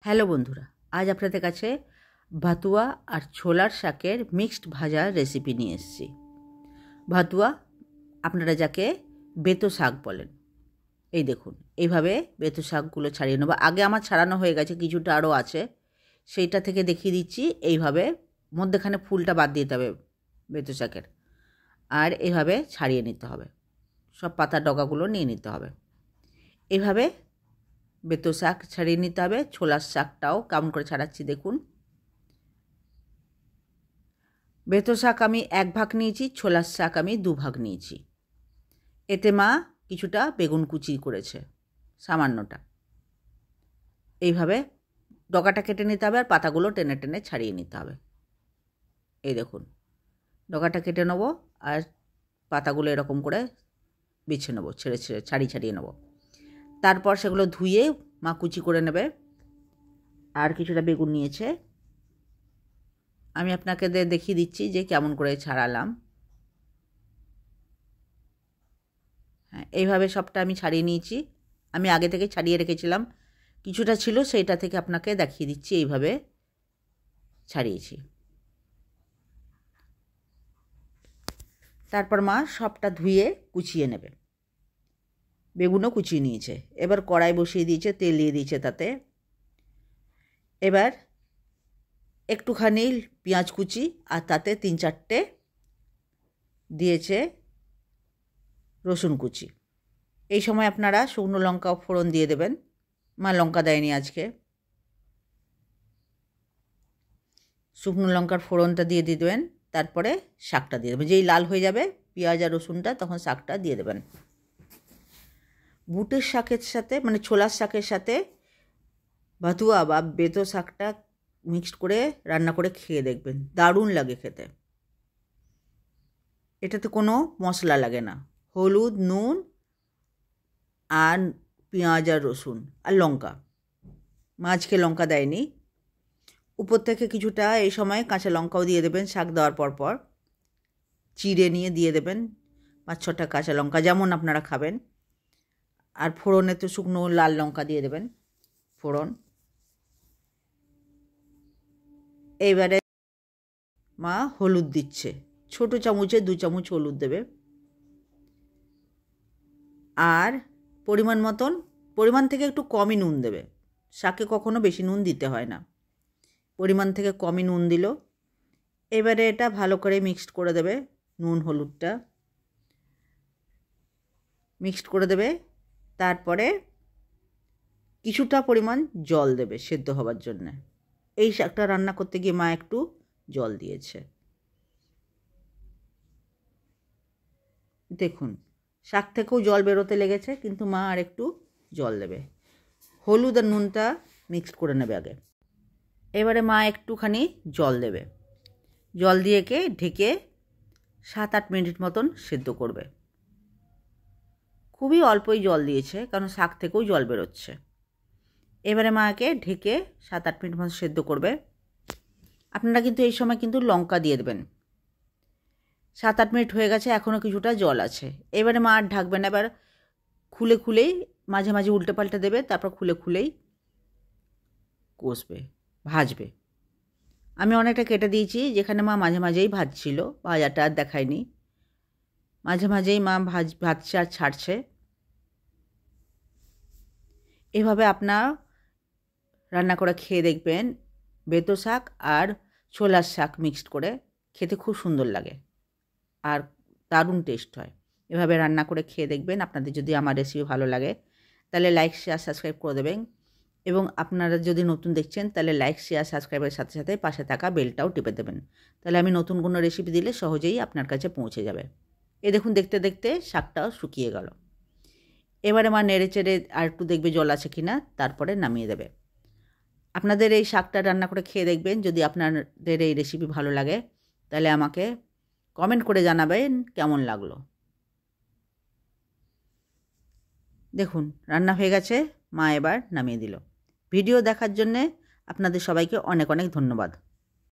Hello বন্ধুরা, আজ আপনাদের কাছে ভাতুয়া আর ছোলার শাকের মিক্সড ভাজার রেসিপি নিয়ে এসেছি। ভাতুয়া আপনারা যাকে বেতো শাক বলেন। এই দেখুন, এইভাবে বেতো শাকগুলো ছাড়িয়ে নেবো। আগে আমার ছাড়ানো হয়ে গেছে, কিছুটা আরও আছে, সেইটা থেকে দেখিয়ে দিচ্ছি। এইভাবে মধ্যেখানে ফুলটা বাদ দিতে হবে বেতো শাকের, আর এইভাবে ছাড়িয়ে নিতে হবে। সব পাতার ডগাগুলো নিয়ে নিতে হবে। এইভাবে বেতো শাক ছাড়িয়ে নিতে হবে। ছোলার শাকটাও কেমন করে ছাড়াচ্ছি দেখুন। বেতো শাক আমি 1 ভাগ নিয়েছি, ছোলার শাক আমি 2 ভাগ নিয়েছি। এতে মা কিছুটা বেগুন কুচি করেছে, সামান্যটা। এইভাবে ডগাটা কেটে নিতে হবে আর পাতাগুলো টেনে টেনে ছাড়িয়ে নিতে হবে। এই দেখুন, ডগাটা কেটে নেবো আর পাতাগুলো এরকম করে বিছে নেবো, ছেড়ে ছেড়ে ছাড়িয়ে নেবো। তারপর সেগুলো ধুয়ে মা কুচি করে নেবে। আর কিছুটা বেগুন নিয়েছে, আমি আপনাকে দেখিয়ে দিচ্ছি যে কেমন করে ছাড়ালাম। হ্যাঁ, এইভাবে সবটা আমি ছাড়িয়ে নিয়েছি। আমি আগে থেকে ছাড়িয়ে রেখেছিলাম, কিছুটা ছিল, সেইটা থেকে আপনাকে দেখিয়ে দিচ্ছি। এইভাবে ছাড়িয়েছি। তারপর মা সবটা ধুয়ে কুচিয়ে নেবে। বেগুনও কুচিয়ে নিয়েছে। এবার কড়াই বসিয়ে দিয়েছে, তেল দিয়ে দিয়েছে তাতে। এবার একটুখানি পেঁয়াজ কুচি আর তাতে 3-4টে দিয়েছে রসুন কুচি। এই সময় আপনারা শুকনো লঙ্কা ফোড়ন দিয়ে দেবেন। মা লঙ্কা দেয়নি আজকে। শুকনো লঙ্কার ফোড়নটা দিয়ে দেবেন, তারপরে শাকটা দিয়ে দেবেন। যেই লাল হয়ে যাবে পেঁয়াজ আর রসুনটা, তখন শাকটা দিয়ে দেবেন। বুটের শাকের সাথে, মানে ছোলার শাকের সাথে ভাতুয়া বা বেতো শাকটা মিক্সড করে রান্না করে খেয়ে দেখবেন, দারুণ লাগে খেতে। এটাতে কোনো মশলা লাগে না, হলুদ, নুন আর পেঁয়াজ আর রসুন আর লঙ্কা। মাছকে লঙ্কা দেয়নি। উপর থেকে কিছুটা এই সময় কাঁচা লঙ্কাও দিয়ে দেবেন। শাক দেওয়ার পর চিড়ে নিয়ে দিয়ে দেবেন 5-6টা কাঁচা লঙ্কা, যেমন আপনারা খাবেন। আর ফোড়নে তো শুকনো লাল লঙ্কা দিয়ে দেবেন ফোড়ন। এইবারে মা হলুদ দিচ্ছে, ছোটো চামচে 2 চামচ হলুদ দেবে। আর পরিমাণ থেকে একটু কমই নুন দেবে। শাকে কখনো বেশি নুন দিতে হয় না, পরিমাণ থেকে কমই নুন দিল। এবারে এটা ভালো করে মিক্সড করে দেবে। নুন হলুদটা মিক্সড করে দেবে। তারপরে কিছুটা পরিমাণ জল দেবে সেদ্ধ হবার জন্য। এই শাকটা রান্না করতে গিয়ে মা একটু জল দিয়েছে। দেখুন, শাক থেকেও জল বেরোতে লেগেছে, কিন্তু মা আর একটু জল দেবে। হলুদ আর নুনটা মিক্সড করে নেবে আগে। এবারে মা একটুখানি জল দেবে। জল দিয়ে ঢেকে 7-8 মিনিট মতন সেদ্ধ করবে। খুবই অল্পই জল দিয়েছে, কারণ শাক থেকেও জল বেরোচ্ছে। এবারে মাকে ঢেকে 7-8 মিনিট মতো সেদ্ধ করবে। আপনারা কিন্তু এই সময় কিন্তু লঙ্কা দিয়ে দেবেন। 7-8 মিনিট হয়ে গেছে, এখনও কিছুটা জল আছে। এবারে মা আর ঢাকবেন। এবার খুলেই মাঝে মাঝে উল্টে পাল্টে দেবে। তারপর খুলেই কষবে, ভাজবে। আমি অনেকটা কেটে দিয়েছি, যেখানে মা মাঝে মাঝেই ভাজছিল, ভাজাটা আর দেখায়নি। মাঝে মাঝেই মা ভাজছে আর ছাড়ছে। এভাবে আপনার রান্না করে খেয়ে দেখবেন। বেতো শাক আর ছোলার শাক মিক্সড করে খেতে খুব সুন্দর লাগে আর দারুণ টেস্ট হয়। এভাবে রান্না করে খেয়ে দেখবেন। আপনাদের যদি আমার রেসিপি ভালো লাগে তাহলে লাইক, শেয়ার, সাবস্ক্রাইব করে দেবেন। এবং আপনারা যদি নতুন দেখছেন তাহলে লাইক, শেয়ার, সাবস্ক্রাইবের সাথে সাথে পাশে থাকা বেলটাও টিপে দেবেন। তাহলে আমি নতুন কোনো রেসিপি দিলে সহজেই আপনার কাছে পৌঁছে যাবে। দেখুন, দেখতে দেখতে শাকটাও শুকিয়ে গেল। এবারে মা নেড়ে চেড়ে আর একটু দেখবে জল আছে কিনা, তারপরে নামিয়ে দেবে। আপনাদের এই শাকটা রান্না করে খেয়ে দেখবেন। যদি আপনাদের এই রেসিপি ভালো লাগে তাহলে আমাকে কমেন্ট করে জানাবেন কেমন লাগলো। দেখুন, রান্না হয়ে গেছে, মা এবার নামিয়ে দিল। ভিডিও দেখার জন্যে আপনাদের সবাইকে অনেক অনেক ধন্যবাদ।